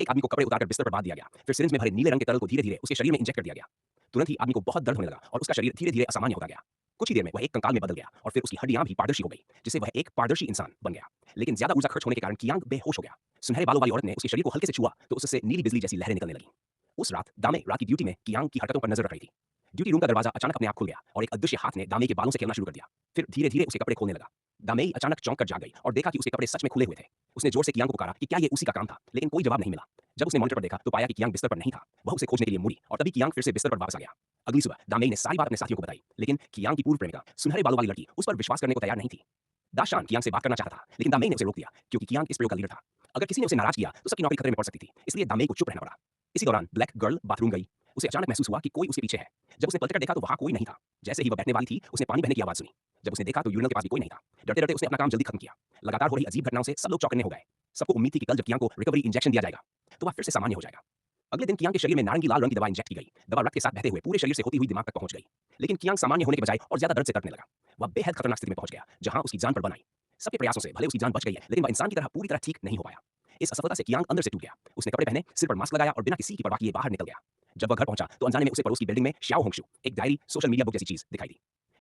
एक आदमी को कपड़े उतारकर बिस्तर पर बांध दिया गया। फिर सिरिंज में भरे नीले रंग के तरल को धीरे-धीरे उसके शरीर में इंजेक्ट कर दिया गया। तुरंत ही आदमी को बहुत दर्द होने लगा और उसका शरीर धीरे-धीरे असामान्य होता गया। कुछ ही देर में वह एक कंकाल में बदल गया और फिर उसकी हड्डियां भी पारदर्शी हो गई, जिससे वह एक पारदर्शी इंसान बन गया। लेकिन ज्यादा ऊर्जा खर्च होने के कारण कियांग बेहोश हो गया। सुनहरे बालों वाली औरत ने उसके शरीर को हल्के से छुआ तो उससे नीली बिजली जैसी लहरें निकलने लगीं। उस रात दामे रात की ड्यूटी में कियांग की हरकतों पर नजर रख रही थी। ड्यूटी रूम का दरवाजा अचानक अपने आप खुल गया और एक अदृश्य हाथ ने दामे के बालों से खेलना शुरू कर दिया। फिर धीरे-धीरे उसके कपड़े खोलने लगा। दामेई अचानक चौंक कर जाग गई और देखा कि उसके कपड़े सच में खुले हुए थे। उसने जोर से कियांग को पुकारा कि क्या ये उसी का काम था, लेकिन कोई जवाब नहीं मिला। जब उसने मॉनिटर पर देखा तो पाया कि कियांग बिस्तर पर नहीं था। वह उसे खोजने के लिए मुड़ी और तभी कियांग फिर से बिस्तर पर वापस आ गया। अगली सुबह दामेई ने सारी बात अपने साथियों को बताई, लेकिन कियांग की पूर्व प्रेमिका सुनहरे बालों वाली लड़की उस पर विश्वास करने को तैयार नहीं थी। दाशान कियांग से बात करना चाहता था, लेकिन दामेई ने उसे रोक दिया क्योंकि कियांग इस प्रयोग का लीडर था। अगर किसी ने उसे नाराज किया तो सबकी नौकरी खतरे में पड़ सकती थी, इसलिए दामेई को चुप रहना पड़ा। इसी दौरान ब्लैक गर्ल बाथरूम गई। उसे अचानक महसूस हुआ कि कोई उसके पीछे है। जब उसने पलटकर देखा तो वहां कोई नहीं था। जैसे ही वह बैठने वाली थी, उसने पानी बहने की आवाज सुनी। जब उसने देखा तो यूरिनल के पास भी कोई नहीं था। डरते-डरते उसने अपना काम जल्दी खत्म किया। लगातार हो रही अजीब घटनाओं से सब लोग चौकन्ने हो गए। सबको उम्मीद थी कि कल जब कियांग को रिकवरी इंजेक्शन दिया जाएगा, तो वह फिर से सामान्य हो जाएगा। अगले दिन कियांग के शरीर में नारंगी लाल रंग की दवा इंजेक्ट की गई। दवा रक्त के साथ बहते हुए पूरे शरीर से होती हुई दिमाग तक पहुंच गई। लेकिन कियांग सामान्य होने के बजाय और ज्यादा दर्द से तड़पने लगा। वह बेहद खतरनाक स्थिति में पहुंच गया, जहां उसकी जान पर बन आई। सबके प्रयासों से भले उसकी जान बच गई है, लेकिन वह इंसान की तरह पूरी तरह ठीक नहीं हो पाया। इस असफलता से कियांग अंदर से टूट गया। उसने कपड़े पहने, सिर पर मास्क लगाया और बिना किसी की परवाह किए बाहर निकल गया। जब वह घर पहुंचा तो अनजाने में उसे पड़ोस की बिल्डिंग में श्याओ होंगशू एक डायरी सोशल मीडिया बुक जैसी चीज दिखाई दी।